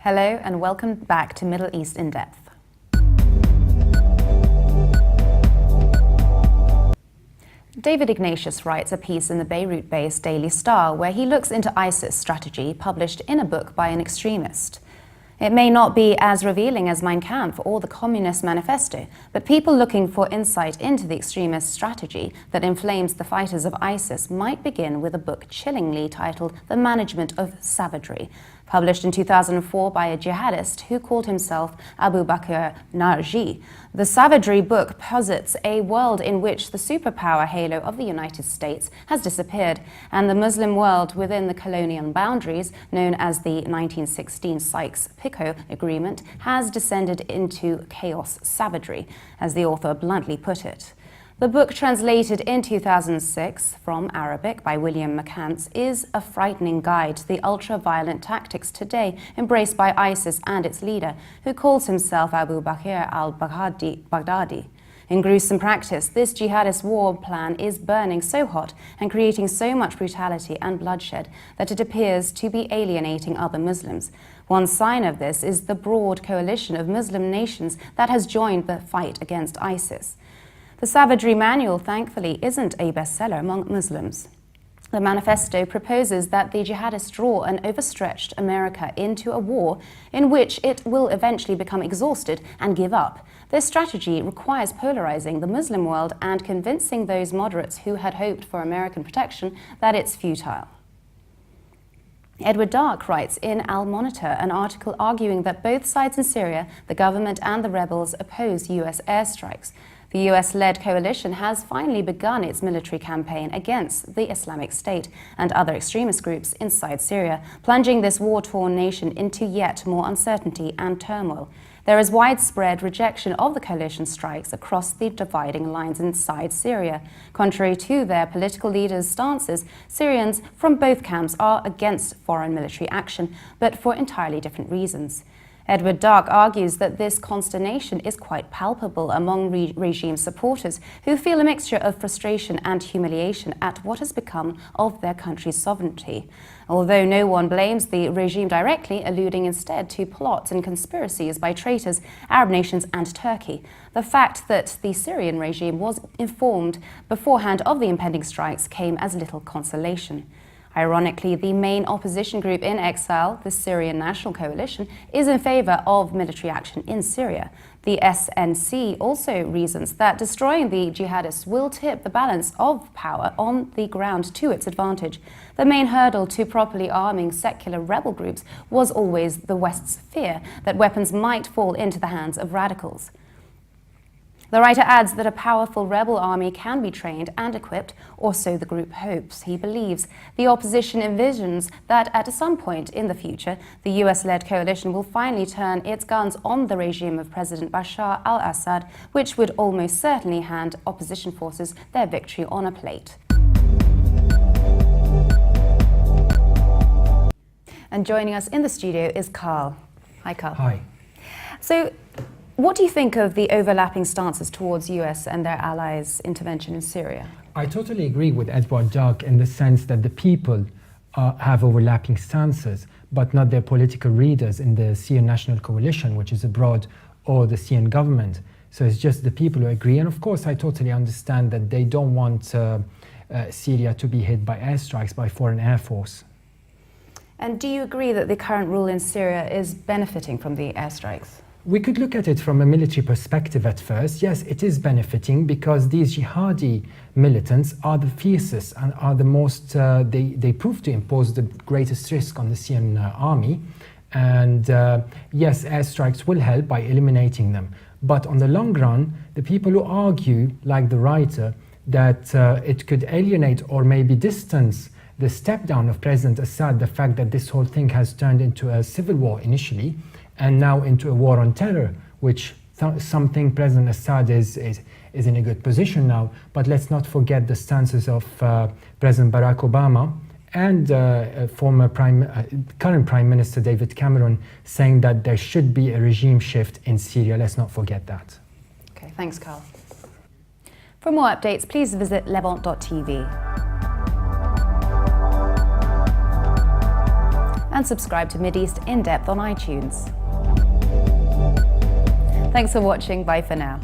Hello and welcome back to Middle East in Depth. David Ignatius writes a piece in the Beirut-based Daily Star where he looks into ISIS strategy published in a book by an extremist. It may not be as revealing as Mein Kampf or the Communist Manifesto, but people looking for insight into the extremist strategy that inflames the fighters of ISIS might begin with a book chillingly titled The Management of Savagery, published in 2004 by a jihadist who called himself Abu Bakr Narji. The Savagery book posits a world in which the superpower halo of the United States has disappeared, and the Muslim world within the colonial boundaries, known as the 1916 Sykes-Picot Agreement, has descended into chaos savagery, as the author bluntly put it. The book, translated in 2006 from Arabic by William McCants, is a frightening guide to the ultra-violent tactics today embraced by ISIS and its leader, who calls himself Abu Bakr al-Baghdadi. In gruesome practice, this jihadist war plan is burning so hot and creating so much brutality and bloodshed that it appears to be alienating other Muslims. One sign of this is the broad coalition of Muslim nations that has joined the fight against ISIS. The Savagery Manual, thankfully, isn't a bestseller among Muslims. The manifesto proposes that the jihadists draw an overstretched America into a war in which it will eventually become exhausted and give up. This strategy requires polarizing the Muslim world and convincing those moderates who had hoped for American protection that it's futile. Edward Dark writes in Al-Monitor an article arguing that both sides in Syria, the government and the rebels, oppose US airstrikes. The US-led coalition has finally begun its military campaign against the Islamic State and other extremist groups inside Syria, plunging this war-torn nation into yet more uncertainty and turmoil. There is widespread rejection of the coalition strikes across the dividing lines inside Syria. Contrary to their political leaders' stances, Syrians from both camps are against foreign military action, but for entirely different reasons. Edward Dark argues that this consternation is quite palpable among regime supporters who feel a mixture of frustration and humiliation at what has become of their country's sovereignty. Although no one blames the regime directly, alluding instead to plots and conspiracies by traitors, Arab nations and Turkey, the fact that the Syrian regime was informed beforehand of the impending strikes came as little consolation. Ironically, the main opposition group in exile, the Syrian National Coalition, is in favor of military action in Syria. The SNC also reasons that destroying the jihadists will tip the balance of power on the ground to its advantage. The main hurdle to properly arming secular rebel groups was always the West's fear that weapons might fall into the hands of radicals. The writer adds that a powerful rebel army can be trained and equipped, or so the group hopes. He believes the opposition envisions that at some point in the future, the US-led coalition will finally turn its guns on the regime of President Bashar al-Assad, which would almost certainly hand opposition forces their victory on a plate. And joining us in the studio is Carl. Hi, Carl. Hi. So, what do you think of the overlapping stances towards US and their allies' intervention in Syria? I totally agree with Edward Dark in the sense that the people have overlapping stances, but not their political leaders in the Syrian National Coalition, which is abroad, or the Syrian government. So it's just the people who agree. And of course, I totally understand that they don't want Syria to be hit by airstrikes by foreign air force. And do you agree that the current rule in Syria is benefiting from the airstrikes? We could look at it from a military perspective at first. Yes, it is benefiting because these jihadi militants are the fiercest and are the most, they prove to impose the greatest risk on the Syrian army. And yes, airstrikes will help by eliminating them. But on the long run, the people who argue, like the writer, that it could alienate or maybe distance the step down of President Assad, the fact that this whole thing has turned into a civil war initially, and now into a war on terror, which something President Assad is in a good position now. But let's not forget the stances of President Barack Obama and current Prime Minister David Cameron, saying that there should be a regime shift in Syria. Let's not forget that. Okay, thanks, Carl. For more updates, please visit levant.tv. and subscribe to Mideast In Depth on iTunes. Thanks for watching. Bye for now.